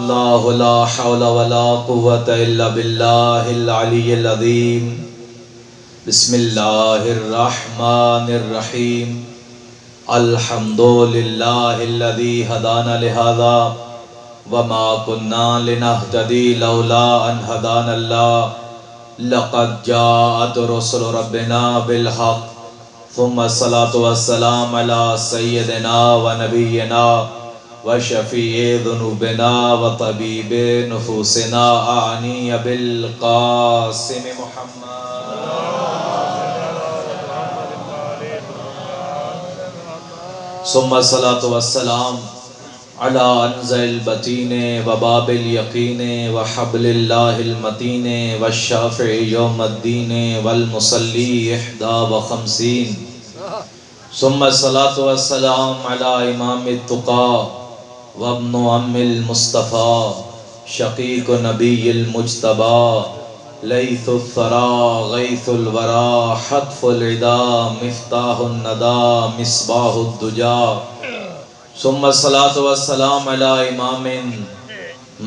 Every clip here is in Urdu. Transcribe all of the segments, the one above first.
اللہ لا حول ولا قوة الا باللہ العلی العظیم بسم اللہ الرحمن الرحیم الحمد للہ الذی ہدانا لہذا وما كنا لنهتدی لولا ان ہدانا اللہ لقد جاءت رسل ربنا بالحق ثم الصلاة والسلام على سیدنا ونبینا وشفیع ذنوبنا وطبیب نفوسنا اعنی بالقاسم محمد ثم الصلاة والسلام على انزع البتین وباب الیقین وحبل اللہ المتین والشافع یوم الدین والمصلی 51 ثم الصلاة والسلام على امام التقى وابن ام المصطفى شقیق نبی المجتبى لیث الثرى غیث الورى حتف العدا مفتاح الندى مصباح الدجى ثم الصلاة والسلام على امام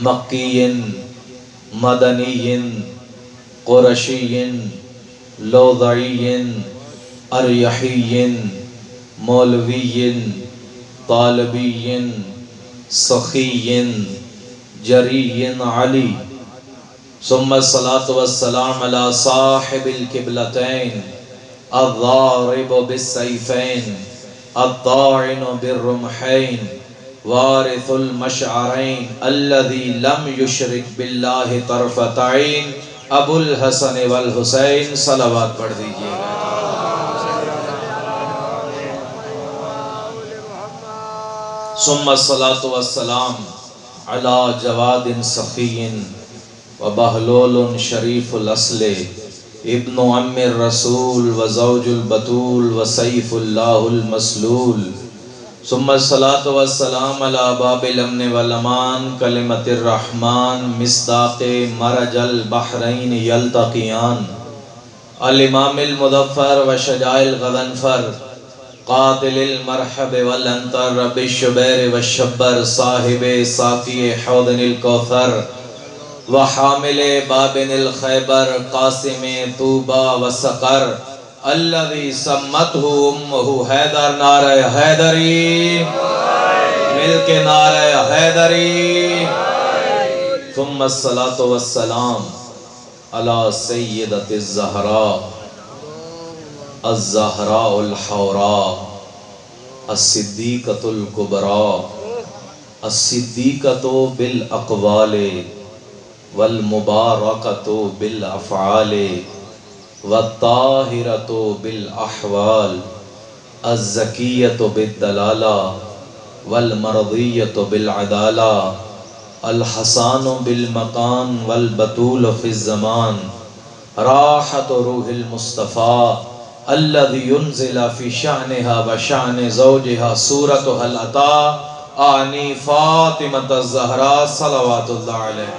مکی مدنی قرشی لوذعی اریحی مولوی طالبی سخی جری علی ثم الصلاة والسلام على صاحب القبلتین الضارب بالسیفین الطاعن بالرمحین وارث المشعرین الذي لم يشرك باللہ طرفة عین ابو الحسن والحسین صلوات پڑھ دیجئے گا ثم الصلاة والسلام على جواد سخی وبہلول شریف الاصل ابن عم الرسول وزوج البتول وسیف اللہ المسلول ثم الصلاة والسلام على باب الامن والامان کلمت الرحمن مصداق مرج البحرین یلتقیان الامام المظفر وشجاع الغضنفر قاتل المرحب والانتر رب الشبیر والشبر صاحب ساقی حوض الکوثر وحامل بابن الخیبر قاسم طوبہ وسقر الذي سمته امه حیدر نعرہ حیدری مل کے نعرہ حیدری ثم الصلاة والسلام على سیدت الزہراء الزہراء الحوراء الصدیقۃ الکبریٰ الصدیقۃ بالاقوال والمبارکۃ بالافعال والطاہرۃ بالاحوال الزکیۃ بالدلالہ والمرضیۃ بالعدالہ الحسان بالمکان والبتول فی الزمان راحت روح المصطفیٰ الذي ينزل في شأنها وشأن زوجها سورتها العطاء آنی فاطمة الزہراء صلوات اللہ علیہ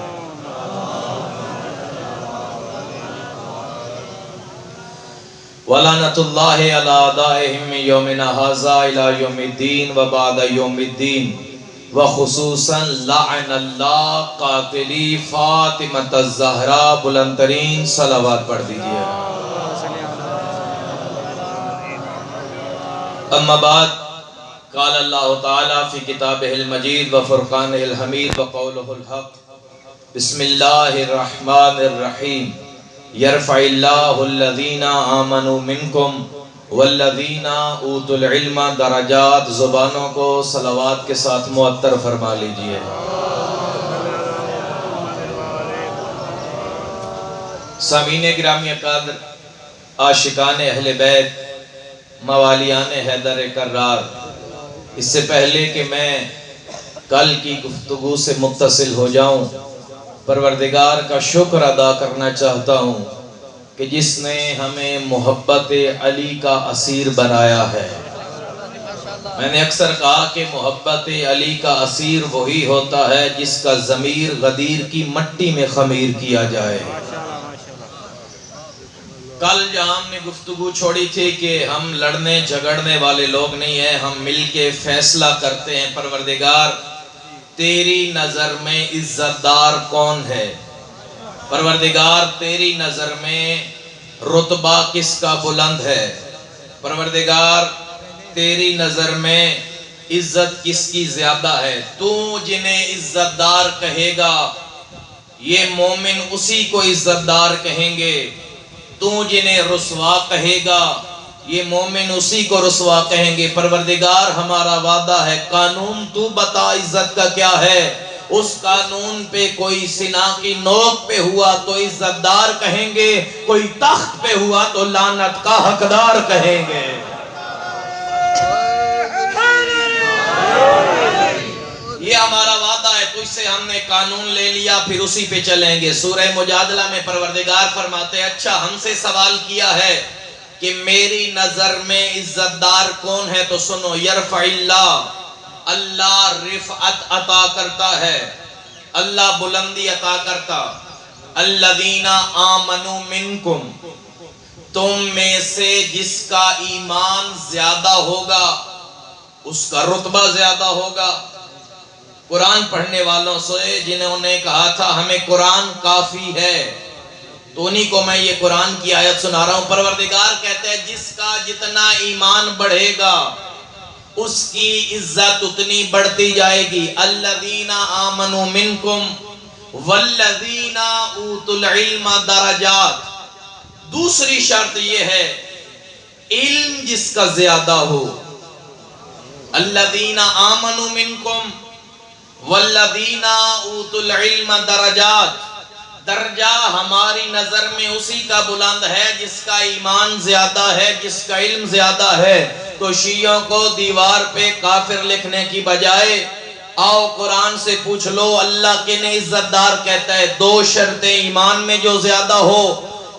وَلَعْنَةُ اللَّهِ عَلَىٰ أَعْدَائِهِمْ مِنْ يَوْمِنَا هَٰذَا إِلَىٰ يَوْمِ الدِّينِ وَبَعْدَ يَوْمِ الدِّينِ وَخُصُوصًا لَعْنَ اللَّهُ قَاتِلِي فاطمة الزہراء بلندترین صلوات پڑھ دیجئے اما بعد قال اللہ تعالی فی کتابہ المجید وفرقانہ الحمید وقولہ الحق بسم اللہ الرحمن الرحیم یرفع اللہ الذین آمنوا منکم والذین اوتوا العلم درجات زبانوں کو صلوات کے ساتھ معطر فرما لیجئے سامعین گرامی قدر عاشقان اہل بیت موالیان حیدر کرار اس سے پہلے کہ میں کل کی گفتگو سے متصل ہو جاؤں پروردگار کا شکر ادا کرنا چاہتا ہوں کہ جس نے ہمیں محبت علی کا اسیر بنایا ہے میں نے اکثر کہا کہ محبت علی کا اسیر وہی ہوتا ہے جس کا ضمیر غدیر کی مٹی میں خمیر کیا جائے کل جہاں ہم نے گفتگو چھوڑی تھی کہ ہم لڑنے جھگڑنے والے لوگ نہیں ہیں، ہم مل کے فیصلہ کرتے ہیں۔ پروردگار تیری نظر میں عزت دار کون ہے؟ پروردگار تیری نظر میں رتبہ کس کا بلند ہے؟ پروردگار تیری نظر میں عزت کس کی زیادہ ہے؟ تو جنہیں عزت دار کہے گا یہ مومن اسی کو عزت دار کہیں گے، تو جنہیں رسوا کہے گا یہ مومن اسی کو رسوا کہیں گے۔ پروردگار ہمارا وعدہ ہے، قانون تو بتا عزت کا کیا ہے، اس قانون پہ کوئی سنا کی نوک پہ ہوا تو عزت دار کہیں گے، کوئی تخت پہ ہوا تو لعنت کا حقدار کہیں گے۔ یہ ہمارا وعدہ ہے، تو اس سے ہم نے قانون لے لیا، پھر اسی پہ چلیں گے۔ سورہ مجادلہ میں پروردگار فرماتے ہیں اچھا ہم سے سوال کیا ہے کہ میری نظر میں عزت دار کون ہے، تو سنو، یرفع اللہ رفعت عطا کرتا ہے، اللہ بلندی عطا کرتا، الذین آمنوا منکم، تم میں سے جس کا ایمان زیادہ ہوگا اس کا رتبہ زیادہ ہوگا۔ قرآن پڑھنے والوں سے جنہوں نے کہا تھا ہمیں قرآن کافی ہے، تو انہی کو میں یہ قرآن کی آیت سنا رہا ہوں۔ پروردگار کہتے ہیں جس کا جتنا ایمان بڑھے گا اس کی عزت اتنی بڑھتی جائے گی۔ الذین آمنوا منکم والذین اوتوا العلم درجات۔ دوسری شرط یہ ہے علم جس کا زیادہ ہو، الذین آمنوا منکم والذین اوتوا العلم درجات، درجہ ہماری نظر میں اسی کا بلند ہے جس کا ایمان زیادہ ہے، جس کا علم زیادہ ہے۔ تو شیعوں کو دیوار پہ کافر لکھنے کی بجائے آؤ قرآن سے پوچھ لو اللہ کنے عزت دار کہتا ہے۔ دو شرطیں، ایمان میں جو زیادہ ہو،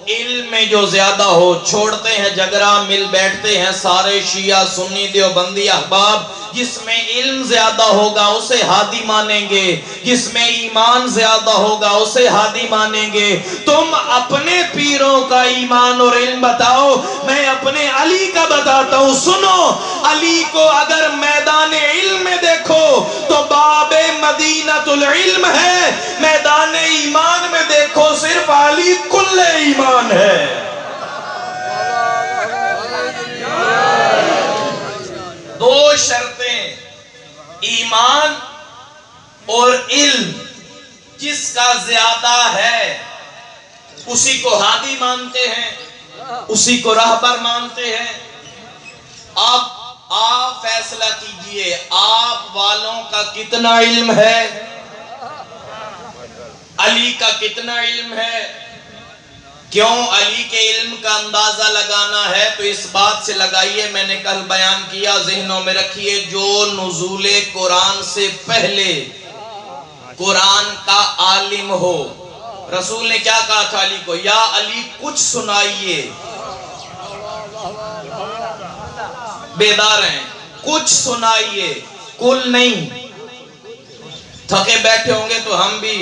علم میں جو زیادہ ہو۔ چھوڑتے ہیں جھگڑا، مل بیٹھتے ہیں سارے شیعہ سنی دیوبندی احباب، جس میں علم زیادہ ہوگا اسے ہادی مانیں گے، جس میں ایمان زیادہ ہوگا اسے ہادی مانیں گے۔ تم اپنے پیروں کا ایمان اور علم بتاؤ، میں اپنے علی کا بتاتا ہوں۔ سنو، علی کو اگر میدان علم میں دیکھو تو باب مدینۃ العلم ہے، میدان ایمان میں دیکھو صرف علی کل ایمان ہے۔ دو شرطیں، ایمان اور علم، جس کا زیادہ ہے اسی کو ہادی مانتے ہیں، اسی کو راہبر مانتے ہیں۔ آپ فیصلہ کیجئے آپ والوں کا کتنا علم ہے، علی کا کتنا علم ہے۔ کیوں علی کے علم کا اندازہ لگانا ہے تو اس بات سے لگائیے، میں نے کل بیان کیا، ذہنوں میں رکھیے، جو نزول قرآن سے پہلے قرآن کا عالم ہو، رسول نے کیا کہا تھا علی کو، یا علی کچھ سنائیے، بیدار ہیں، کچھ سنائیے، کل نہیں۔ تھکے بیٹھے ہوں گے تو ہم بھی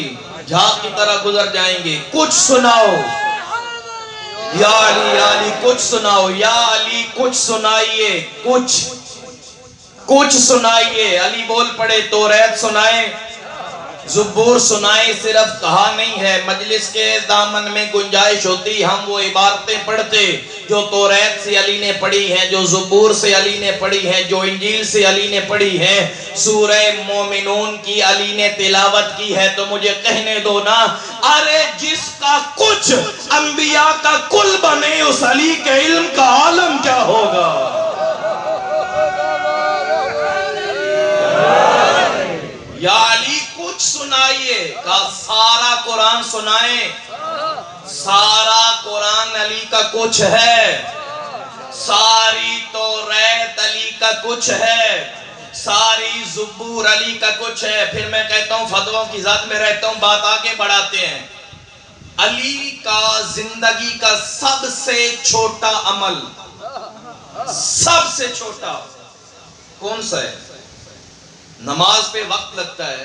جھاگ کی طرح گزر جائیں گے، کچھ سناؤ یا علی کچھ سناؤ، یا علی کچھ سنائیے، کچھ سنائیے۔ علی بول پڑے، توریت سنائیں، زبور سنائیں، صرف کہا نہیں ہے، مجلس کے دامن میں گنجائش ہوتی ہم وہ عبارتیں پڑھتے جو توریت سے علی نے پڑھی ہیں، جو زبور سے علی نے پڑھی ہیں، جو انجیل سے علی نے پڑھی ہیں۔ سورہ مومنون کی علی نے تلاوت کی ہے، تو مجھے کہنے دو نا، ارے جس کا کچھ انبیاء کا کل بنے اس علی کے علم کا عالم کیا ہوگا۔ یا علی کچھ سنائیے، کہا سارا قرآن سنائیں، سارا قرآن علی کا کچھ ہے، ساری توریت علی کا کچھ ہے، ساری زبور علی کا کچھ ہے۔ پھر میں کہتا ہوں فتووں کی ذات میں رہتا ہوں، بات آگے بڑھاتے ہیں۔ علی کا زندگی کا سب سے چھوٹا عمل، سب سے چھوٹا کون سا ہے؟ نماز پہ وقت لگتا ہے،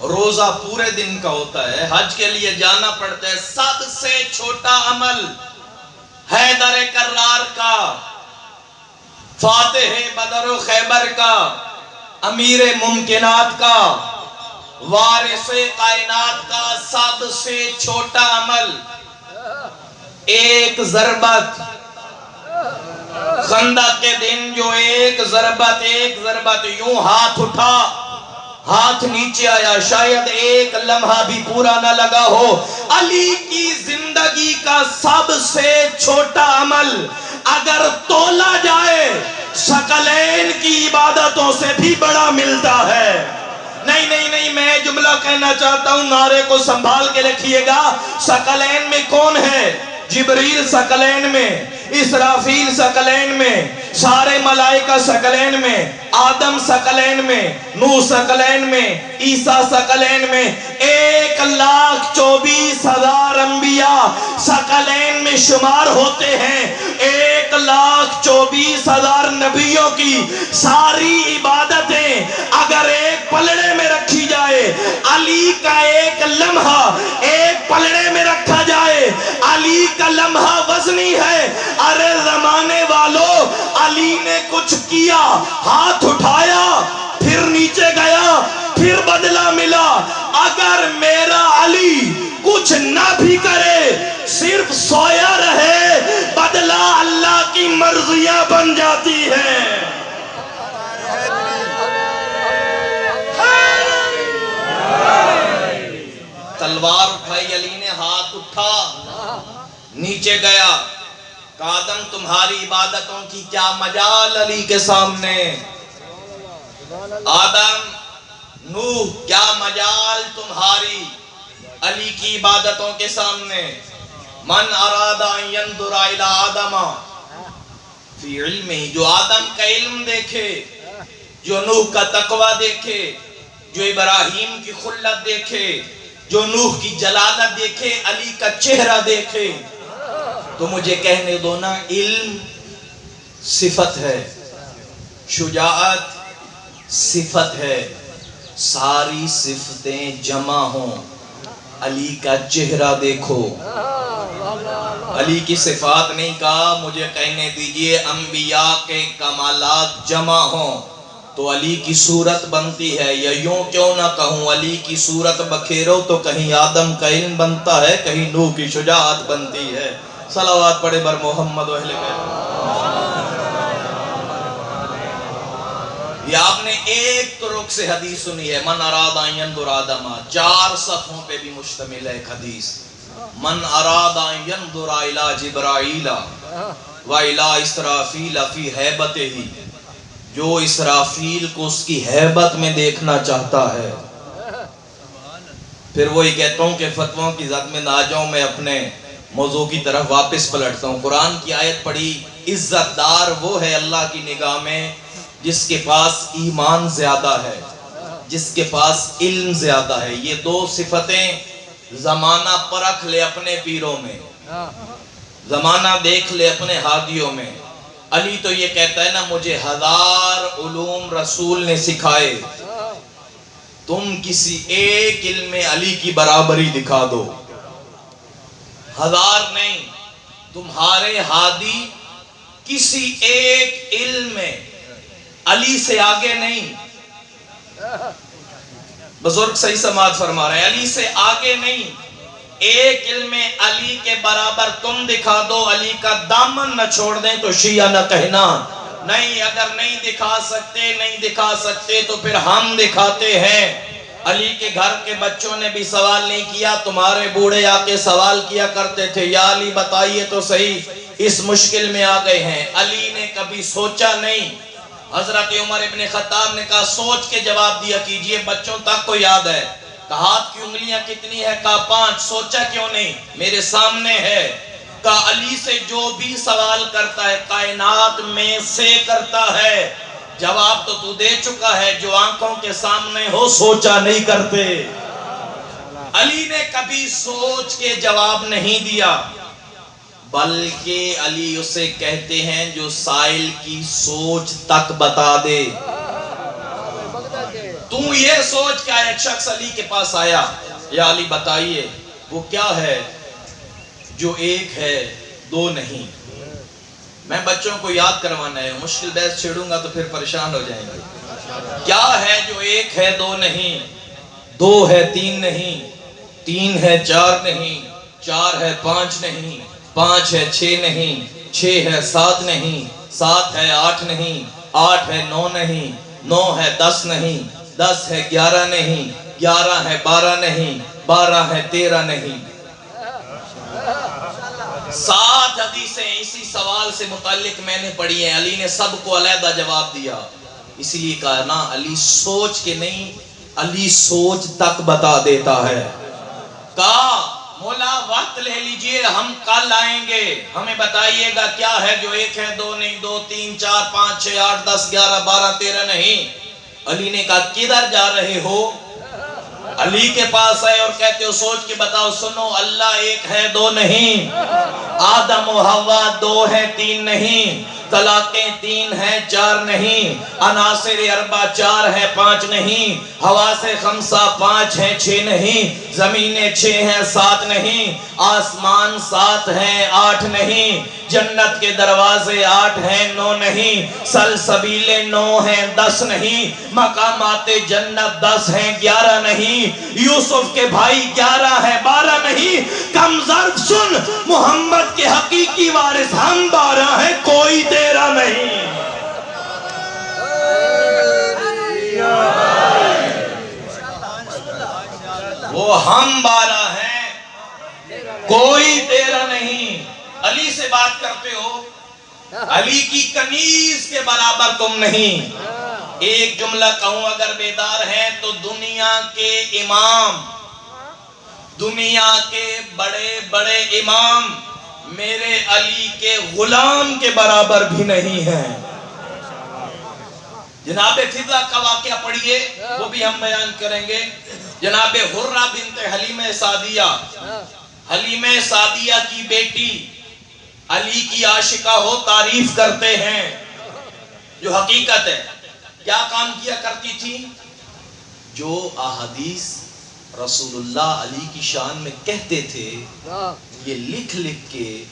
روزہ پورے دن کا ہوتا ہے، حج کے لیے جانا پڑتا ہے۔ سب سے چھوٹا عمل حیدر کرار کا، فاتح بدر و خیبر کا، امیر ممکنات کا، وارث کائنات کا سب سے چھوٹا عمل ایک ضربت، خندق کے دن جو ایک ضربت یوں ہاتھ اٹھا، ہاتھ نیچے آیا، شاید ایک لمحہ بھی پورا نہ لگا ہو۔ علی کی زندگی کا سب سے چھوٹا عمل اگر تولا جائے ثقلین کی عبادتوں سے بھی بڑا ملتا ہے۔ نہیں میں جملہ کہنا چاہتا ہوں، نعرے کو سنبھال کے رکھیے گا۔ ثقلین میں کون ہے؟ جبریل ثقلین میں، اسرافیل ثقلین میں، سارے ملائکہ ثقلین میں، آدم ثقلین میں، نوح ثقلین میں، عیسیٰ ثقلین میں، 1,24,000 انبیاء ثقلین میں شمار ہوتے ہیں۔ 1,24,000 نبیوں کی ساری عبادتیں اگر ایک پلڑے میں رکھی جائے، علی کا ایک لمحہ ایک پلڑے میں رکھا جائے، علی کا لمحہ وزنی ہے۔ ارے زمانے والوں، علی نے کچھ کیا، ہاتھ اٹھایا، پھر نیچے گیا، پھر بدلہ ملا۔ اگر میرا علی کچھ نہ بھی کرے، صرف سویا رہے، بدلہ اللہ کی مرضیاں بن جاتی ہیں۔ تلوار اٹھائی، علی نے ہاتھ اٹھا، نیچے گیا، آدم تمہاری عبادتوں کی کیا مجال علی کے سامنے، آدم نوح کیا مجال تمہاری علی کی عبادتوں کے سامنے۔ من اراد ان ينظر الى آدم فی علمہ، جو آدم کا علم دیکھے، جو نوح کا تقوی دیکھے، جو ابراہیم کی خلت دیکھے، جو نوح کی جلالت دیکھے، علی کا چہرہ دیکھے، تو مجھے کہنے دو نا، علم صفت ہے، شجاعت صفت ہے، ساری صفتیں جمع ہوں، علی کا چہرہ دیکھو۔ علی کی صفات نہیں کہا، مجھے کہنے دیجئے انبیاء کے کمالات جمع ہوں تو علی کی صورت بنتی ہے، یا یوں کیوں نہ کہوں، علی کی صورت بکھیرو تو کہیں آدم کا علم بنتا ہے، کہیں نوح کی شجاعت بنتی ہے۔ صلوات پڑھے بر محمد و اہل بیت۔ یہ آپ نے ایک طرق سے حدیث سنی ہے، من اراد ان ينظر آدم، 4 صفحوں پہ بھی مشتمل ہے ایک حدیث، من اراد ان ينظر الى جبرائیل وَإِلَىٰ اسرافیل فی ہیبتہ، جو اسرافیل کو اس کی ہیبت میں دیکھنا چاہتا ہے۔ پھر وہی کہتا ہوں کہ فتووں کی زد میں نہ جاؤں، میں اپنے موضوع کی طرف واپس پلٹتا ہوں۔ قرآن کی آیت پڑھی، عزت دار وہ ہے اللہ کی نگاہ میں جس کے پاس ایمان زیادہ ہے، جس کے پاس علم زیادہ ہے۔ یہ 2 صفتیں زمانہ پرکھ لے اپنے پیروں میں، زمانہ دیکھ لے اپنے ہادیوں میں۔ علی تو یہ کہتا ہے نا، مجھے 1000 علوم رسول نے سکھائے، تم کسی ایک علم میں علی کی برابری دکھا دو۔ 1000 نہیں، تمہارے ہادی کسی ایک علم میں علی سے آگے نہیں۔ بزرگ صحیح سماعت فرما رہے ہیں، علی سے آگے نہیں، ایک علم میں علی کے برابر تم دکھا دو، علی کا دامن نہ چھوڑ دیں تو شیعہ نہ کہنا۔ نہیں، اگر نہیں دکھا سکتے تو پھر ہم دکھاتے ہیں۔ علی کے گھر کے بچوں نے بھی سوال نہیں کیا، تمہارے بوڑھے آ کے سوال کیا کرتے تھے، یا علی بتائیے تو صحیح، اس مشکل میں آ گئے ہیں۔ علی نے کبھی سوچا نہیں۔ حضرت عمر ابن خطاب نے کہا سوچ کے جواب دیا کیجئے، بچوں تک کو یاد ہے۔ کہا ہاتھ کی انگلیاں کتنی ہے؟ کہا 5۔ سوچا کیوں نہیں؟ میرے سامنے ہے۔ کہا علی سے جو بھی سوال کرتا ہے کائنات میں سے کرتا ہے، جواب تو تو دے چکا ہے، جو آنکھوں کے سامنے ہو سوچا نہیں کرتے۔ علی نے کبھی سوچ کے جواب نہیں دیا، بلکہ علی اسے کہتے ہیں جو سائل کی سوچ تک بتا دے۔ تو یہ سوچ کیا؟ ایک شخص علی کے پاس آیا، یا علی بتائیے وہ کیا ہے جو ایک ہے 2 نہیں؟ میں بچوں کو یاد کروانا ہے، مشکل بحث چھیڑوں گا تو پھر پریشان ہو جائیں گے۔ کیا ہے جو ایک ہے 2 نہیں؟ دو ہے تین نہیں، تین ہے چار نہیں، چار ہے پانچ نہیں، پانچ ہے چھ نہیں، چھ ہے سات نہیں، سات ہے آٹھ نہیں، آٹھ ہے نو نہیں، نو ہے دس نہیں، دس ہے گیارہ نہیں، گیارہ ہے بارہ نہیں، بارہ ہے تیرہ نہیں۔ سات حدیثیں اسی سوال سے متعلق میں نے پڑھی ہیں، علی نے سب کو علیحدہ جواب دیا۔ اسی لیے کہا نا، علی سوچ کے نہیں، علی سوچ تک بتا دیتا ہے۔ کہا مولا وقت لے لیجئے، ہم کل آئیں گے، ہمیں بتائیے گا کیا ہے جو ایک ہے، دو نہیں، دو تین چار پانچ چھ آٹھ دس گیارہ بارہ تیرہ نہیں۔ علی نے کہا کدھر جا رہے ہو؟ علی کے پاس آئے اور کہتے ہو سوچ کے بتاؤ۔ سنو، اللہ ایک ہے دو نہیں، آدم و حوا دو ہے تین نہیں، طلاقیں تین ہیں چار نہیں، عناصر اربع چار ہے پانچ نہیں، حواس خمسہ پانچ ہیں چھ نہیں، زمینیں چھ ہیں سات نہیں، آسمان سات ہیں آٹھ نہیں، جنت کے دروازے آٹھ ہیں نو نہیں، سلسبیلیں نو ہیں دس نہیں، مقامات جنت دس ہیں گیارہ نہیں، یوسف کے بھائی گیارہ ہیں بارہ نہیں۔ کم ظرف سن، محمد کے حقیقی وارث ہم بارہ ہیں، کوئی تیرہ نہیں۔ وہ ہم بارہ ہیں، کوئی تیرہ نہیں۔ علی سے بات کرتے ہو، علی کی کنیز کے برابر تم نہیں۔ ایک جملہ کہوں اگر بیدار ہیں تو، دنیا کے امام، دنیا کے بڑے بڑے امام میرے علی کے غلام کے برابر بھی نہیں ہیں۔ جناب فضہ کا واقعہ پڑھیے، وہ بھی ہم بیان کریں گے۔ جناب حرہ بنت حلیمہ سعدیہ، حلیمہ سعدیہ کی بیٹی علی کی عاشقہ ہو، تعریف کرتے ہیں جو حقیقت ہے۔ کیا کام کیا کرتی تھی؟ جو احادیث رسول اللہ علی کی شان میں کہتے تھے، یہ لکھ لکھ کے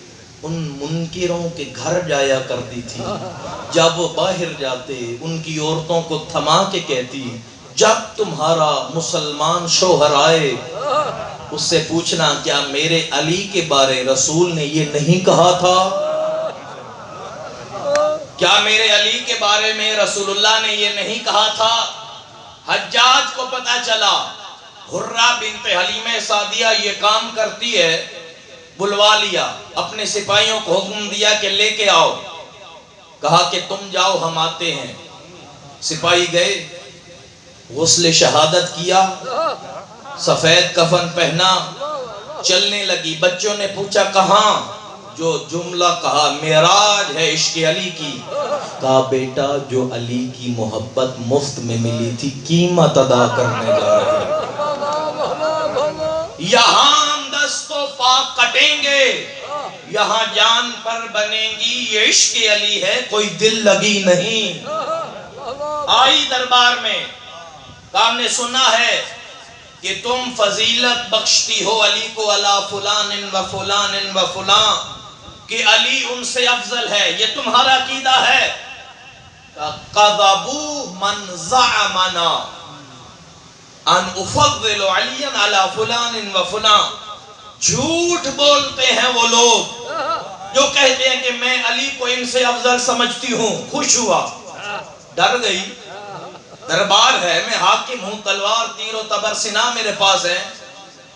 ان منکروں کے گھر جایا کرتی تھی۔ جب وہ باہر جاتے ان کی عورتوں کو تھما کے کہتی، جب تمہارا مسلمان شوہر آئے اس سے پوچھنا کیا میرے علی کے بارے رسول نے یہ نہیں کہا تھا؟ کیا میرے علی کے بارے میں رسول اللہ نے یہ نہیں کہا تھا؟ حجاج کو پتہ چلا حرہ بنت حلیمہ سعدیہ یہ کام کرتی ہے، بلوا لیا، اپنے سپاہیوں کو حکم دیا کہ لے کے آؤ، کہا کہ تم جاؤ ہم آتے ہیں۔ سپاہی گئے، غسل شہادت کیا، سفید کفن پہنا، چلنے لگی۔ بچوں نے پوچھا کہاں؟ جو جملہ کہا معراج ہے عشق علی کی۔ کہا بیٹا جو علی کی محبت مفت میں ملی تھی قیمت ادا کرنے جا رہے ہیں۔ یہاں ہم دست و پاک کٹیں گے، یہاں جان پر بنیں گی، یہ عشق علی ہے کوئی دل لگی نہیں۔ آئی دربار میں، کہا ہم نے سنا ہے کہ تم فضیلت بخشتی ہو علی کو علی فلان و فلان و فلان، کہ علی ان سے افضل ہے، یہ تمہارا عقیدہ ہے؟ قَذَبُوا مَنْ زَعَمَنَا ان افضل علی علی فلان و فلان۔ جھوٹ بولتے ہیں وہ لوگ جو کہتے ہیں کہ میں علی کو ان سے افضل سمجھتی ہوں۔ خوش ہوا، ڈر گئی، دربار ہے، میں حاکم ہوں، تلوار تیر و تبر سنا میرے پاس ہے۔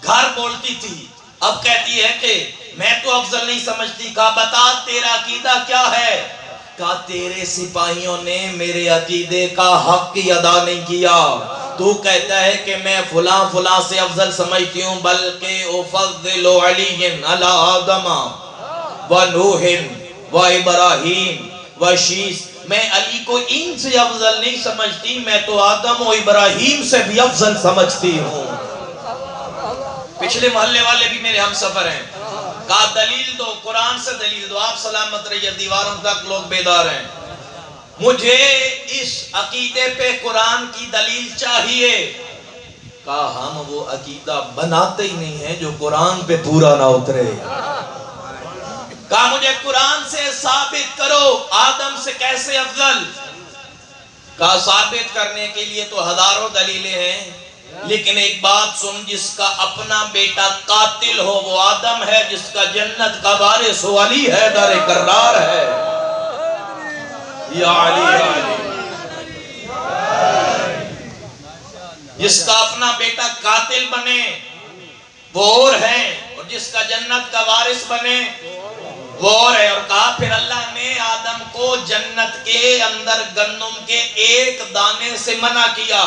گھر بولتی تھی، اب کہتی ہے کہ میں تو افضل نہیں سمجھتی۔ کہا بتا تیرا عقیدہ کیا ہے؟ کہا تیرے سپاہیوں نے میرے عقیدے کا حق کی ادا نہیں کیا۔ تو کہتا ہے کہ میں فلاں فلاں سے افضل سمجھتی ہوں، بلکہ افضل علی علی آدم و نوح و ابراہیم و شیس، میں علی کو ان سے افضل نہیں سمجھتی، میں تو آدم و ابراہیم سے بھی افضل سمجھتی ہوں۔ پچھلے محلے والے بھی میرے ہم سفر ہیں۔ کہا دلیل دو، قرآن سے دلیل دو۔ آپ سلامت رہیے، دیواروں تک لوگ بیدار ہیں۔ مجھے اس عقیدے پہ قرآن کی دلیل چاہیے۔ کہا ہم وہ عقیدہ بناتے ہی نہیں ہیں جو قرآن پہ پورا نہ اترے۔ کہا مجھے قرآن سے ثابت کرو آدم سے کیسے افضل۔ کہا ثابت کرنے کے لیے تو ہزاروں دلیلیں ہیں، لیکن ایک بات سن، جس کا اپنا بیٹا قاتل ہو وہ آدم ہے، جس کا جنت کا وارث ہو علی حیدر کرار ہے۔ یا علی یا علی، جس کا اپنا بیٹا قاتل بنے وہ اور ہے، اور جس کا جنت کا وارث بنے وہ اور ہے۔ اور کہا پھر اللہ نے آدم کو جنت کے اندر گندم کے ایک دانے سے منع کیا،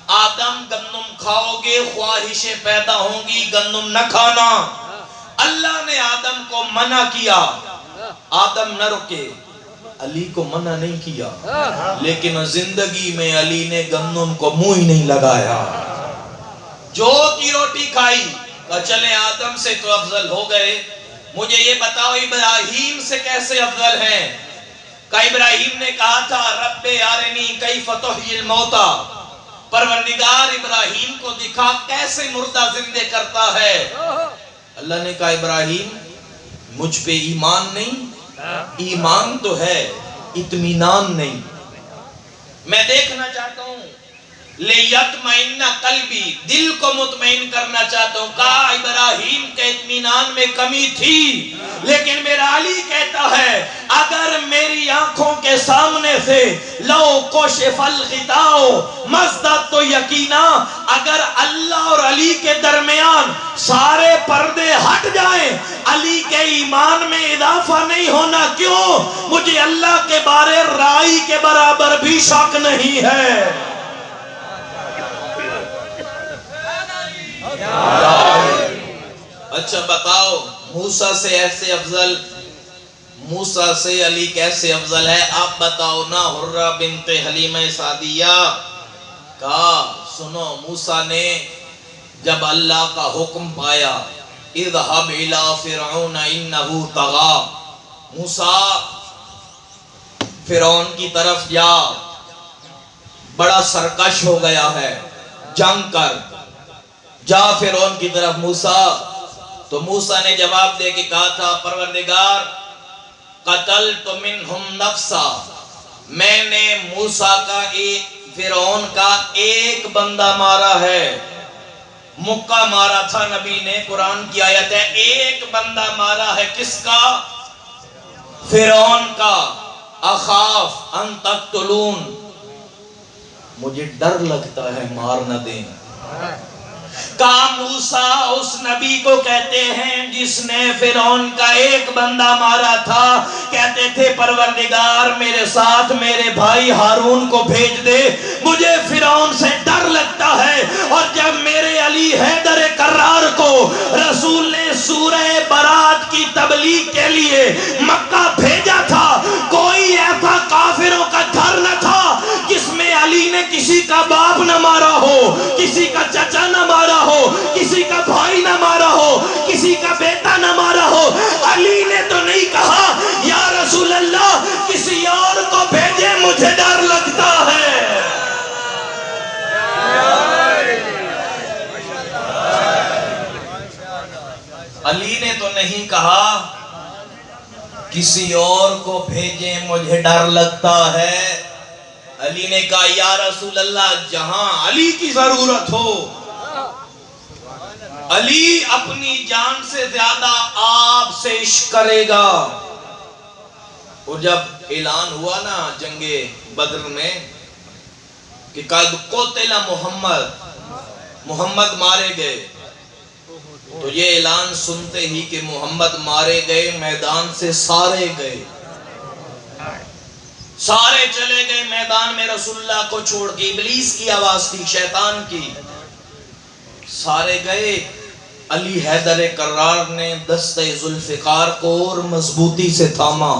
آدم گندم کھاؤ گے خواہشیں پیدا ہوں گی، گندم نہ کھانا۔ اللہ نے آدم کو منع کیا، آدم نہ رکے، علی کو منع نہیں کیا، لیکن زندگی میں علی نے گندم کو منہ ہی نہیں لگایا، جو کی روٹی کھائی۔ کہا چلے آدم سے تو افضل ہو گئے، مجھے یہ بتاؤ ابراہیم سے کیسے افضل ہیں؟ کہ ابراہیم نے کہا تھا رب ارنی کیف تحیی الموتى، پروردگار ابراہیم کو دکھا کیسے مردہ زندہ کرتا ہے۔ اللہ نے کہا ابراہیم مجھ پہ ایمان نہیں، ایمان تو ہے اطمینان نہیں، میں دیکھنا چاہتا ہوں، لیطمئن قلبی، دل کو مطمئن کرنا چاہتا ہوں۔ کہا ابراہیم کے اطمینان میں کمی تھی، لیکن میرا علی کہتا ہے اگر میری آنکھوں کے سامنے سے لو کشف الغطاء مزدت تو یقینا، اگر اللہ اور علی کے درمیان سارے پردے ہٹ جائیں علی کے ایمان میں اضافہ نہیں ہونا۔ کیوں؟ مجھے اللہ کے بارے رائی کے برابر بھی شک نہیں ہے۔ اچھا بتاؤ موسیٰ سے ایسے افضل، موسیٰ سے علی کیسے افضل ہے؟ آپ بتاؤ نا۔ حرہ بنت حلیمہ سعدیہ، کہا سنو، موسیٰ نے جب اللہ کا حکم پایا اذهب الى فرعون انه طغى، موسیٰ فرعون کی طرف جا، بڑا سرکش ہو گیا ہے، جنگ کر، جا فرعون کی طرف موسیٰ۔ تو موسیٰ نے جواب دے کے کہا تھا پروردگار قتلت منہم نفسا، میں نے موسیٰ کا فرعون کا ایک بندہ مارا ہے، مکہ مارا تھا نبی نے، قرآن کی آیت ہے، ایک بندہ مارا ہے، کس کا؟ فرعون کا۔ اخاف ان تقتلون، مجھے ڈر لگتا ہے مار نہ دیں۔ کہا موسیٰ اس نبی کو کہتے ہیں جس نے فرعون کا ایک بندہ مارا تھا، کہتے تھے پروردگار میرے ساتھ میرے بھائی ہارون کو بھیج دے، مجھے فرعون سے ڈر لگتا ہے۔ اور جب میرے علی حیدر کرار کو رسول نے سورہ برات کی تبلیغ کے لیے مکہ بھیجا تھا، کوئی ایسا کافروں کا گھر نہ تھا جس میں علی نے کسی کا باپ نہ مارا ہو، کسی کا چچا نہ مارا ہو، کسی کا بھائی نہ مارا ہو، کسی کا بیٹا نہ مارا ہو۔ علی نے تو نہیں کہا یا رسول اللہ کسی اور کو بھیجے، مجھے ڈر لگتا ہے۔ علی نے تو نہیں کہا کسی اور کو بھیجیں مجھے ڈر لگتا ہے، علی نے کہا یا رسول اللہ جہاں علی کی ضرورت ہو، علی اپنی جان سے زیادہ آپ سے عشق کرے گا۔ اور جب اعلان ہوا نا جنگ بدر میں کہ قد قتل محمد، محمد مارے گئے، تو یہ اعلان سنتے ہی کہ محمد مارے گئے میدان سے سارے گئے، سارے چلے گئے میدان میں رسول اللہ کو چھوڑ کے۔ ابلیس کی آواز تھی، شیطان کی، سارے گئے۔ علی حیدر کرار نے دستِ ذوالفقار کو اور مضبوطی سے تھاما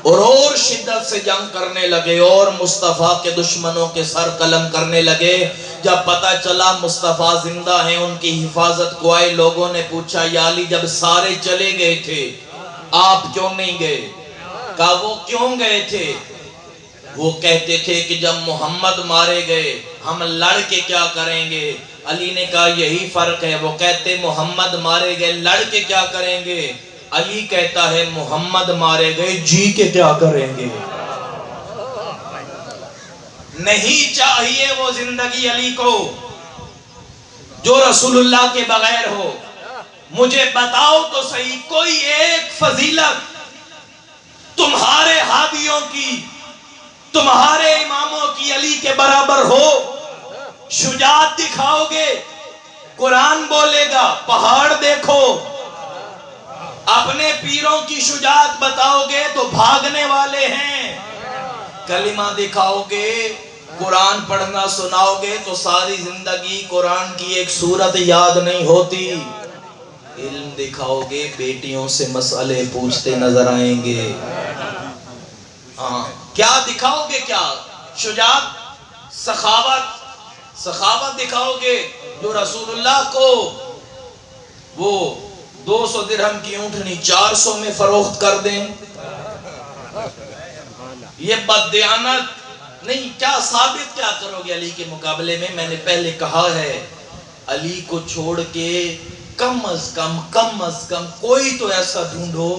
اور شدت سے جنگ کرنے لگے، اور مصطفیٰ کے دشمنوں کے سر قلم کرنے لگے۔ جب پتہ چلا مصطفیٰ زندہ ہیں، ان کی حفاظت کو آئے، لوگوں نے پوچھا یا علی جب سارے چلے گئے تھے آپ کیوں نہیں گئے؟ کہا وہ کیوں گئے تھے؟ وہ کہتے تھے کہ جب محمد مارے گئے ہم لڑ کے کیا کریں گے؟ علی نے کہا یہی فرق ہے، وہ کہتے محمد مارے گئے لڑ کے کیا کریں گے، علی کہتا ہے محمد مارے گئے جی کے کیا کریں گے۔ نہیں چاہیے وہ زندگی علی کو، جو رسول اللہ کے بغیر ہو، مجھے بتاؤ تو صحیح کوئی ایک فضیلت تمہارے ہادیوں کی، تمہارے اماموں کی علی کے برابر ہو؟ شجاعت دکھاؤ گے، قرآن بولے گا پہاڑ دیکھو، اپنے پیروں کی شجاعت بتاؤ گے تو بھاگنے والے ہیں، کلمہ دکھاؤ گے، قرآن پڑھنا سناؤ گے تو ساری زندگی قرآن کی ایک سورت یاد نہیں ہوتی، علم دکھاؤ گے بیٹیوں سے مسئلے پوچھتے نظر آئیں گے۔ کیا دکھاؤ گے؟ کیا شجاعت، سخاوت دکھاؤ گے جو رسول اللہ کو وہ 200 درہم کی اونٹنی 400 میں فروخت کر دیں؟ یہ بددیانت نہیں۔ کیا ثابت کیا کرو گے علی کے مقابلے میں؟ میں نے پہلے کہا ہے علی کو چھوڑ کے کم از کم کوئی تو ایسا ڈھونڈو۔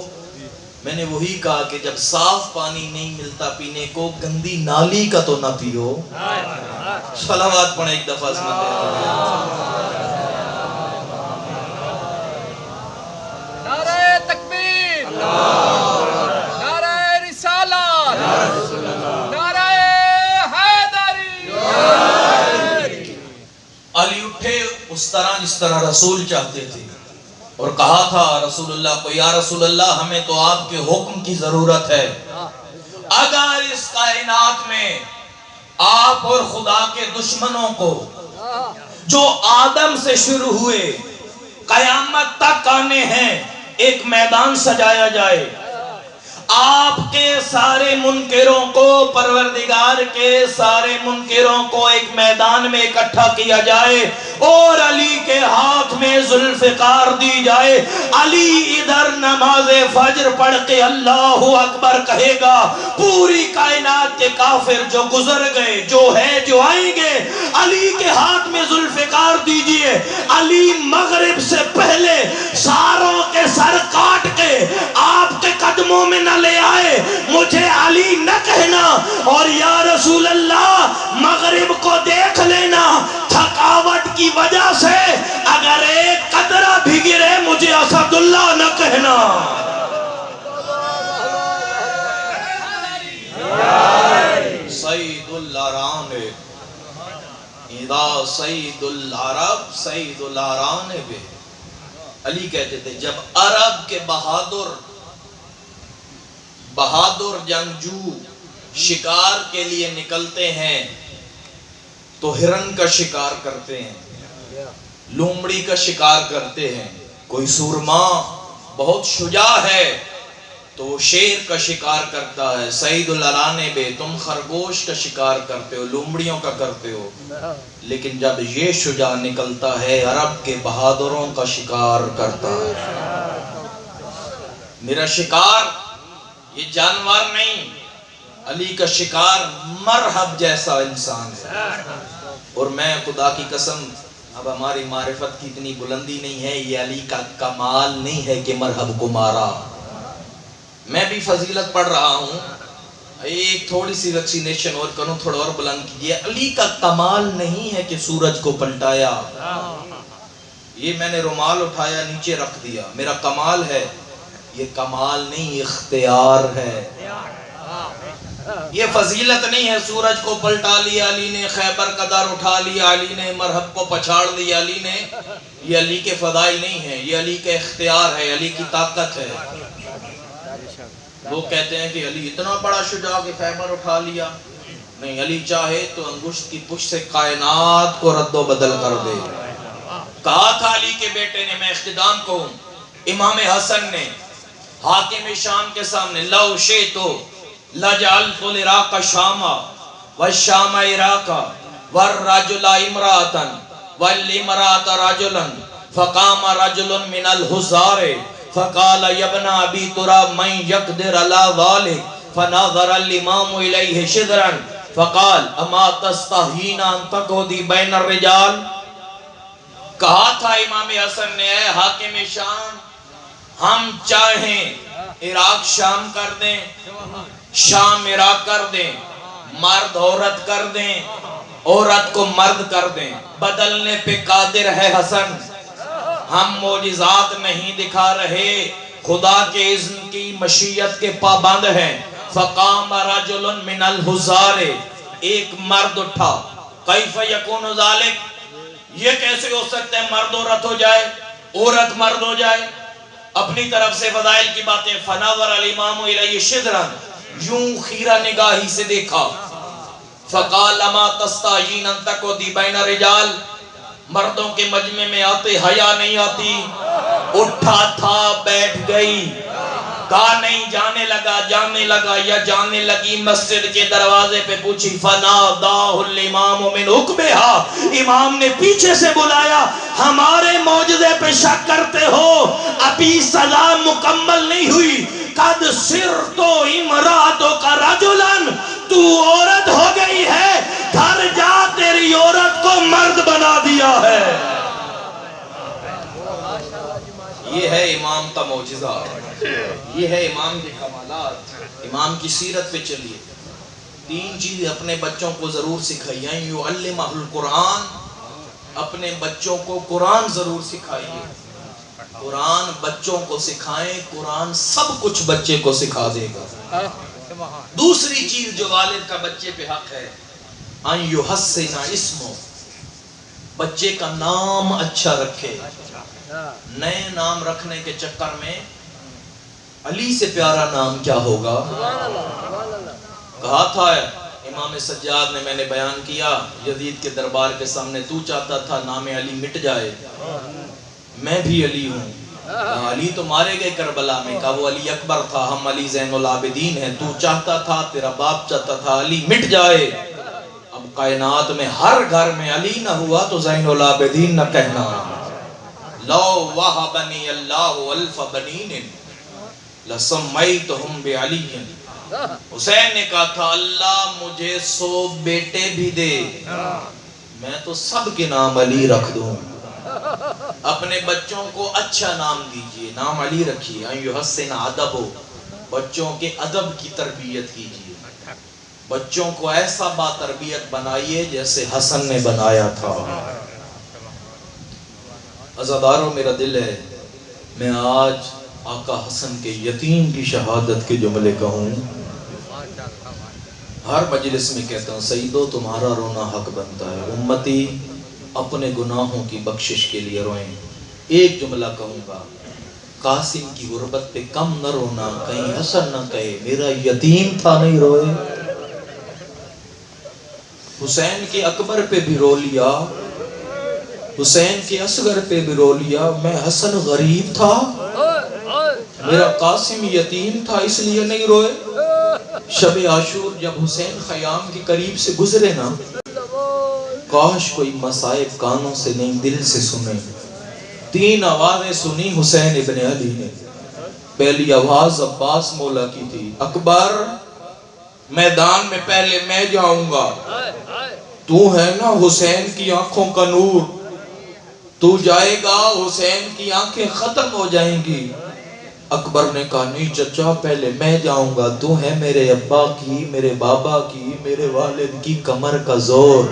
میں نے وہی کہا کہ جب صاف پانی نہیں ملتا پینے کو، گندی نالی کا تو نہ پیو۔ صلوات پڑھیں ایک دفعہ نعرہ تکبیر، نعرہ رسالت، نعرہ حیدری۔ علی اٹھے اس طرح جس طرح رسول چاہتے تھے اور کہا تھا رسول اللہ کو، یا رسول اللہ ہمیں تو آپ کے حکم کی ضرورت ہے۔ اگر اس کائنات میں آپ اور خدا کے دشمنوں کو جو آدم سے شروع ہوئے قیامت تک آنے ہیں ایک میدان سجایا جائے، آپ کے سارے منکروں کو، پروردگار کے سارے منکروں کو ایک میدان میں اکٹھا کیا جائے اور علی کے ہاتھ میں ذوالفقار دی جائے، علی ادھر نماز فجر پڑھ کے اللہ اکبر کہے گا، پوری کائنات کے کافر جو گزر گئے، جو ہے جو آئیں گے، علی کے ہاتھ میں ذوالفقار دیجئے، علی مغرب سے پہلے ساروں کے سر کاٹ کے آپ کے قدموں میں نہ لے آئے، مجھے علی نہ کہنا، اور یا رسول اللہ مغرب کو دیکھ لینا، تھکاوٹ کی وجہ سے اگر ایک قطرہ بھی گرے مجھے اسداللہ نہ کہنا۔ سید الاران اذا سید العرب سید الاران بے، علی کہتے تھے جب عرب کے بہادر جنگجو شکار کے لیے نکلتے ہیں تو ہرن کا شکار کرتے ہیں، لومڑی کا شکار کرتے ہیں، کوئی سورما بہت شجاع ہے تو وہ شیر کا شکار کرتا ہے۔ سعید العرانے بے، تم خرگوش کا شکار کرتے ہو، لومڑیوں کا کرتے ہو، لیکن جب یہ شجاع نکلتا ہے عرب کے بہادروں کا شکار کرتا ہے۔ میرا شکار یہ جانور نہیں، علی کا شکار مرحب جیسا انسان ہے۔ اور میں خدا کی قسم، اب ہماری معرفت کی اتنی بلندی نہیں ہے، یہ علی کا کمال نہیں ہے کہ مرحب کو مارا۔ میں بھی فضیلت پڑھ رہا ہوں، ایک تھوڑی سی ویکسینیشن اور کروں، تھوڑا اور بلند کیجئے، علی کا کمال نہیں ہے کہ سورج کو پلٹایا، یہ میں نے رومال اٹھایا نیچے رکھ دیا، میرا کمال ہے، یہ کمال نہیں اختیار ہے، یہ فضیلت نہیں ہے سورج کو پلٹا لیا علی نے، خیبر کا در اٹھا لیا علی نے، مرحب کو پچھاڑ دیا علی نے، یہ علی کے فضائل نہیں ہے، یہ علی کے اختیار ہے، علی کی طاقت ہے۔ لوگ کہتے ہیں کہ علی اتنا بڑا شجاع کہ خیبر اٹھا لیا، نہیں، علی چاہے تو انگشت کی پشت سے کائنات کو رد و بدل کر دے۔ کہا تھا علی کے بیٹے نے، میں اختتام کو ہوں، امام حسن نے حاکم شام کے سامنے، لو شئتو لجعلت العراق شاما والشام عراقا والرجل امراتا والامرات رجلا فقام رجل من الحزار فقال یا ابن ابی تراب من یقدر علی ذلك فنظر الامام الیہ شدرا فقال اما تستحین ان تقعدی بین الرجال۔ کہا تھا امام حسن نے، اے حاکم شام، ہم چاہیں عراق شام کر دیں، شام عراق کر دیں، مرد عورت کر دیں، عورت کو مرد کر دیں، بدلنے پہ قادر ہے حسن۔ ہم معجزات نہیں دکھا رہے، خدا کے اذن کی مشیت کے پابند ہیں۔ فقام رجل من الحزار، ایک مرد اٹھا۔ کیف یکون ذالک، یہ کیسے ہو سکتا ہے مرد عورت ہو جائے، عورت مرد ہو جائے؟ اپنی طرف سے فضائل کی باتیں۔ فنظر الامام الیہ شدرا، یوں خیرہ نگاہی سے دیکھا۔ فقال ما تستعین ان تقعدی بین رجال، مردوں کے مجمع میں آتے حیا نہیں آتی؟ اٹھا تھا بیٹھ گئی، کہا نہیں، جانے لگا یا جانے لگی مسجد کے دروازے پہ پوچھی۔ فناداہ الامام من عقبہا، امام نے پیچھے سے بلایا، ہمارے معجزے پہ شک کرتے ہو؟ ابھی سزا مکمل نہیں ہوئی۔ قد صرت امرأتک رجلا، تو عورت ہو گئی ہے، گھر جا تیری عورت کو مرد بنا دیا ہے۔ یہ ہے امام کا معجزہ، یہ ہے امام کے کمالات۔ امام کی سیرت پہ چلیے، تین چیزیں اپنے بچوں کو ضرور سکھائیے۔ یعلمہ القرآن، اپنے بچوں کو قرآن ضرور سکھائیے۔ قرآن بچوں کو سکھائیں، قرآن سب کچھ بچے کو سکھا دے گا۔ دوسری چیز جو والد کا بچے پہ حق ہے، ان یحسن اسمہ، بچے کا نام اچھا رکھے۔ نئے نام رکھنے کے چکر میں علی سے پیارا نام کیا ہوگا؟ کہا تھا امام سجاد نے، میں نے بیان کیا یزید کے دربار کے سامنے، تو چاہتا تھا نام علی مٹ جائے، میں بھی علی ہوں۔ علی تو مارے گئے کربلا میں، کہا وہ علی اکبر تھا، ہم علی زین العابدین ہیں۔ تو چاہتا تھا، تیرا باپ چاہتا تھا علی مٹ جائے۔ اب کائنات میں ہر گھر میں علی نہ ہوا تو زین العابدین نہ کہنا۔ لو وہبنی اللہ الف بنین لسمیتہم بعلی، حسین نے کہا تھا اللہ مجھے 100 بیٹے بھی دے، میں تو سب کے نام علی رکھ دوں۔ اپنے بچوں کو اچھا نام دیجئے، نام علی رکھیے۔ ان یحسن ادبہ، بچوں کے ادب کی تربیت کیجئے، بچوں کو ایسا با تربیت بنائیے جیسے حسن نے بنایا تھا۔ عزاداروں، میرا دل ہے میں آج آقا حسن کے یتیم کی شہادت کے جملے کہوں۔ ہر مجلس میں کہتا ہوں سیدو تمہارا رونا حق بنتا ہے، امتی اپنے گناہوں کی بخشش کے لیے روئیں۔ ایک جملہ کہوں گا، قاسم کی غربت پہ کم نہ رونا، کہیں حسن نہ کہے میرا یتیم تھا نہیں روئے۔ حسین کے اکبر پہ بھی رو لیا، حسین کے اصغر پہ بھی رو لیا، میں حسن غریب تھا، میرا قاسم یتیم تھا اس لیے نہیں روئے۔ شب عاشور جب حسین خیام کے قریب سے گزرے نا، کاش کوئی مصائب کانوں سے نہیں دل سے سنے۔ 3 آوازیں سنی حسین ابن علی نے۔ پہلی آواز عباس مولا کی تھی، اکبر میدان میں پہلے میں جاؤں گا، تو ہے نا حسین کی آنکھوں کا نور، تو جائے گا حسین کی آنکھیں ختم ہو جائیں گی۔ اکبر نے کہا نہیں چچا پہلے میں جاؤں گا، تو ہے میرے ابا کی، میرے بابا کی، میرے والد کی کمر کا زور۔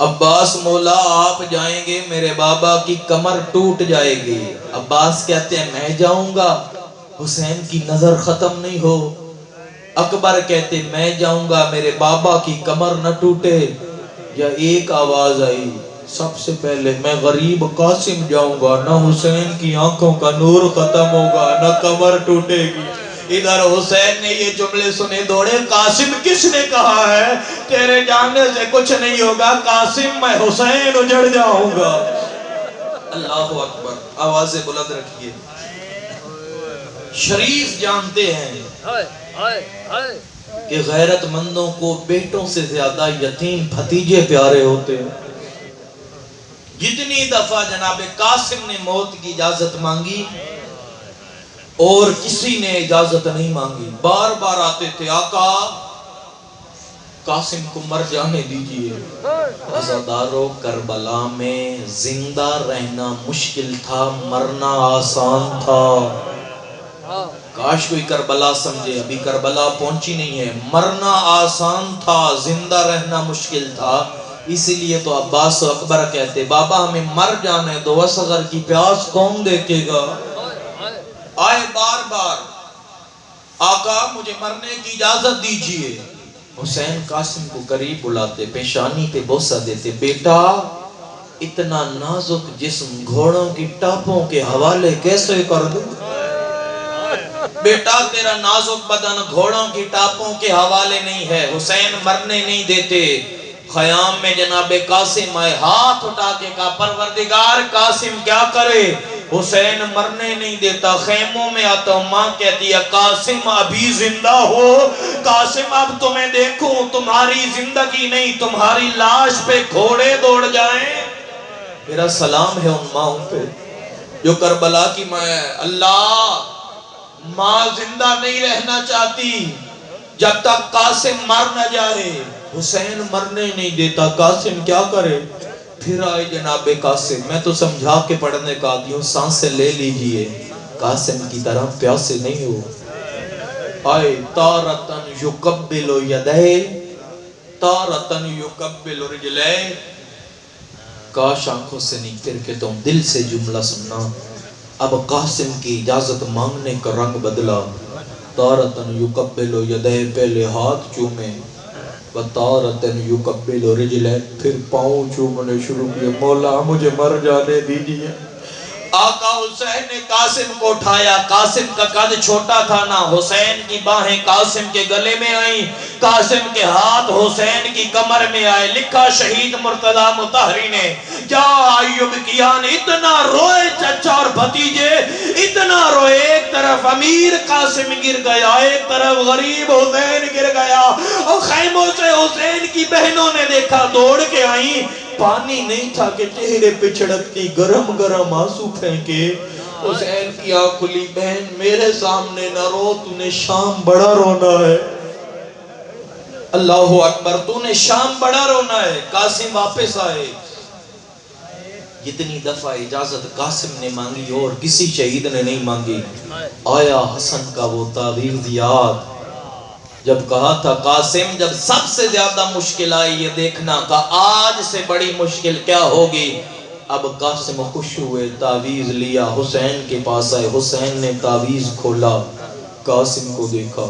عباس مولا آپ جائیں گے میرے بابا کی کمر ٹوٹ جائے گی۔ عباس کہتے ہیں میں جاؤں گا حسین کی نظر ختم نہیں ہو۔ اکبر کہتے میں جاؤں گا میرے بابا کی کمر نہ ٹوٹے۔ یا ایک آواز آئی سب سے پہلے میں غریب قاسم جاؤں گا، نہ حسین کی آنکھوں کا نور ختم ہوگا نہ کمر ٹوٹے گی۔ ادھر حسین نے یہ جملے سنے دوڑے، قاسم کس نے کہا ہے تیرے جاننے سے کچھ نہیں ہوگا قاسم، میں حسین اجڑ جاؤں گا۔ اللہ اکبر، آوازیں بلند رکھیے۔ شریف جانتے ہیں کہ غیرت مندوں کو بیٹوں سے زیادہ یتیم بھتیجے پیارے ہوتے ہیں۔ جتنی دفعہ جناب قاسم نے موت کی اجازت مانگی اور کسی نے اجازت نہیں مانگی، بار بار آتے تھے آقا قاسم کو مر جانے دیجئے۔ عزادارو کربلا میں زندہ رہنا مشکل تھا، مرنا آسان تھا۔ کاش کوئی کربلا سمجھے، ابھی کربلا پہنچی نہیں ہے۔ مرنا آسان تھا، زندہ رہنا مشکل تھا، اسی لیے تو عباس و اکبر کہتے بابا ہمیں مر جانے دو، اصغر کی پیاس کون دیکھے گا۔ آئے بار بار آقا مجھے مرنے کی اجازت دیجئے۔ حسین قاسم کو قریب بلاتے، پیشانی پہ بوسہ دیتے، بیٹا اتنا نازک جسم گھوڑوں کی ٹاپوں کے حوالے کیسے کر دوں؟ بیٹا تیرا نازک بدن گھوڑوں کی ٹاپوں کے حوالے نہیں ہے۔ حسین مرنے نہیں دیتے۔ خیام میں جناب قاسم آئے، ہاتھ اٹھا کے کہا پروردگار قاسم کیا کرے؟ حسین مرنے نہیں دیتا۔ خیموں میں آتا ہوں، ماں کہتی ہے قاسم ابھی زندہ ہو، قاسم اب تمہیں دیکھوں، تمہاری زندگی نہیں تمہاری لاش پہ گھوڑے دوڑ جائیں۔ میرا سلام ہے ان ماں پہ جو کربلا کی ماں ہے۔ اللہ ماں زندہ نہیں رہنا چاہتی جب تک قاسم مر نہ جائے۔ حسین مرنے نہیں دیتا، قاسم کیا کرے؟ پھر آئے جناب قاسم، میں تو سمجھا کے پڑھنے کا آدھی ہوں، سانسیں لے لیجئے، قاسم کی طرح پیاسے نہیں ہو۔ آئے تارتن یقبل یدے تارتن یقبل رجلے، کاش آنکھوں سے نہیں پھر کے تم دل سے جملہ سننا۔ اب قاسم کی اجازت مانگنے کا رنگ بدلا۔ تارتن یقبل یدے، پہلے ہاتھ چومے، تارتن یقبل رجلے، پھر پاؤں چومنے شروع کیے۔ مولا مجھے مر جانے دیجئے۔ آقا حسین نے قاسم کو اٹھایا، قاسم کا قد چھوٹا تھا نا، حسین کی باہیں قاسم کے گلے میں آئیں، قاسم کے ہاتھ حسین کی کمر میں آئے۔ لکھا شہید مرتضی مطہری نے، کیا ایوب کیان اتنا روئے چچا اور بھتیجے، اتنا روئے، ایک طرف امیر قاسم گر گیا، ایک طرف غریب حسین گر گیا، اور خیموں سے حسین کی بہنوں نے دیکھا، دوڑ کے آئیں، پانی نہیں تھا کہ چہرے پہ چھڑکتی، گرم گرم آنسو پھینکے۔ حسین کی آنکھ کھلی، بہن میرے سامنے نہ رو، تو نے شام بڑا رونا ہے۔ اللہ اکبر، تو نے شام بڑا رونا ہے۔ قاسم واپس آئے۔ جتنی دفعہ اجازت قاسم نے مانگی اور کسی شہید نے نہیں مانگی، آیا حسن کا وہ تعویذ یاد، جب کہا تھا قاسم جب سب سے زیادہ مشکل آئی یہ دیکھنا کہ آج سے بڑی مشکل کیا ہوگی۔ اب قاسم خوش ہوئے، تعویذ لیا، حسین کے پاس آئے، حسین نے تعویذ کھولا، قاسم کو دیکھا،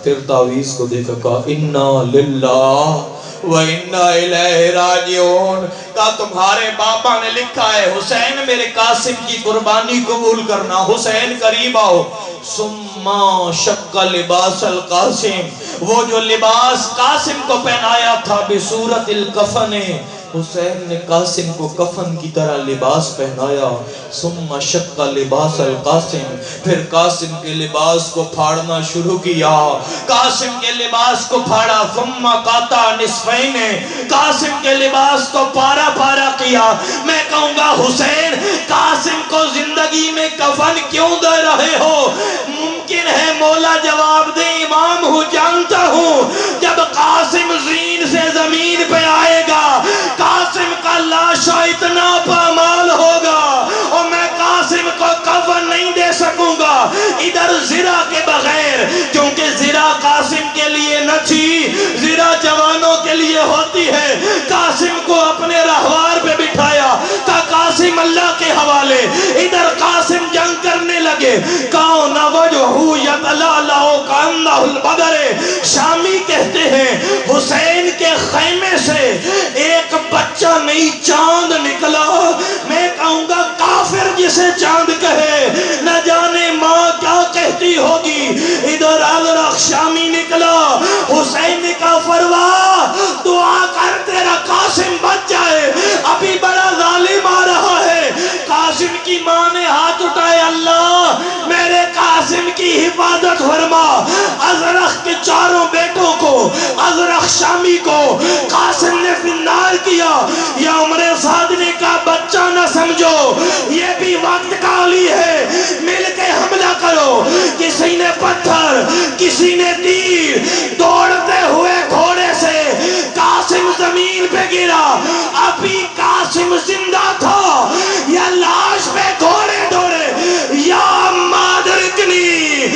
پھر تعویذ کو دیکھا، کہا انا للہ وَإِنَّا إِلَيْهِ رَاجِعُونَ، کہا تمہارے باپا نے لکھا ہے حسین میرے قاسم کی قربانی قبول کرنا، حسین قریب آؤ۔ ثُمَّا شَقَّ لِبَاسَ الْقَاسِمِ، وہ جو لباس قاسم کو پہنایا تھا بِصُورَةِ الْقَفَنِ، حسین نے قاسم کو کفن کی طرح لباس پہنایا۔ ثُمَّ شَقَّ لِبَاسَ الْقَاسِمِ، پھر قاسم کے لباس کو پھاڑنا شروع کیا، قاسم کے لباس کو پھاڑا۔ ثُمَّ قَطَعَ نِصْفَيْنِ، قاسم کے لباس کو پارا پارا کیا۔ میں کہوں گا حسین قاسم کو زندگی میں کفن کیوں دے رہے ہو؟ ممکن ہے مولا جواب دے، امام ہوں جانتا ہوں جب قاسم زین سے زمین پہ آئے گا قاسم کا لاشا اتنا پامال ہوگا اور میں قاسم کو کفن نہیں دے سکوں گا ادھر زرہ کے بغیر، کیونکہ زرہ قاسم کے لیے نہ تھی، زرہ جوانوں کے لیے ہوتی ہے۔ قاسم کو اپنے رہوار پہ بٹھایا، کہا قاسم اللہ کے حوالے، ادھر قاسم جنگ کرنے لگے۔ کون وجہو یتلالہ کانہ البدر، شامی کہتے ہیں حسین کے خیمے سے ایک بچہ نہیں چاند نکلا۔ میں کہوں گا کافر جسے چاند کہے نہ جانے ماں کیا کہتی ہوگی۔ ادھر ازرق شامی نکلا، حسین نے کہا فروا دعا کر تیرا قاسم بچ جائے، ابھی بڑا ظالم آ رہا ہے۔ قاسم کی ماں نے ہاتھ اٹھائے، اللہ میرے قاسم کی حفاظت فرما۔ ازرق کے چاروں بیٹوں کو، ازرق شامی کو قاسم نے فنار کیا۔ یا عمر سعد نے کہا بچہ نہ سمجھو، یہ بھی وقت کالی ہے، مل کے حملہ کرو۔ کسی نے پتھر، کسی نے تیر، دوڑتے ہوئے گھوڑے سے قاسم زمین پہ گرا۔ ابھی قاسم زندہ تھا، یا لاش پہ گھوڑے دوڑے، یا مادرکنی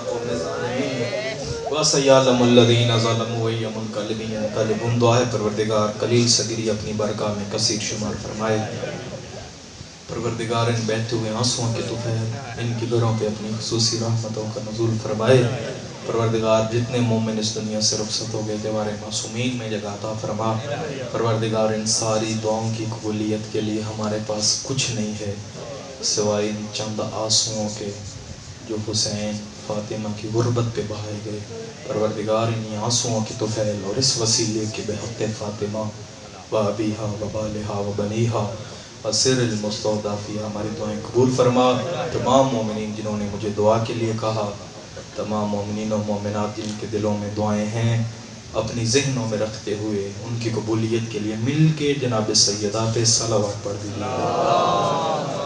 قوم ظالمین وسیعلم الذین ظلموا وای منقلبین ينقلبون. دعا ہے پروردگار قلیل صغیری اپنی برکات میں کثیر شمار فرمائے. پروردگار ان بہتے ہوئے آنسوؤں کے طفیل ان کی گھروں پہ اپنی خصوصی رحمتوں کا نزول فرمائے. پروردگار جتنے مومن اس دنیا سے رخصت ہو گئے دیوار معصومین میں جگہ عطا فرما. پروردگار ان ساری دعاؤں کی قبولیت کے لیے ہمارے پاس کچھ نہیں ہے سوائے ان چند آنسوؤں کے جو حسین فاطمہ کی غربت پہ بہائے گئے. پروردگار ان آنسوؤں کی طفیل اور اس وسیلے کے بحق فاطمہ و ابیہا و بالہا و بنیہا وسر المستودع فیہا ہماری دعائیں قبول فرما. تمام مومنین جنہوں نے مجھے دعا کے لیے کہا، تمام مومنین و مومنات جن کے دلوں میں دعائیں ہیں، اپنی ذہنوں میں رکھتے ہوئے ان کی قبولیت کے لیے مل کے جناب سیدہ پہ صلوات پڑھ دیجیے.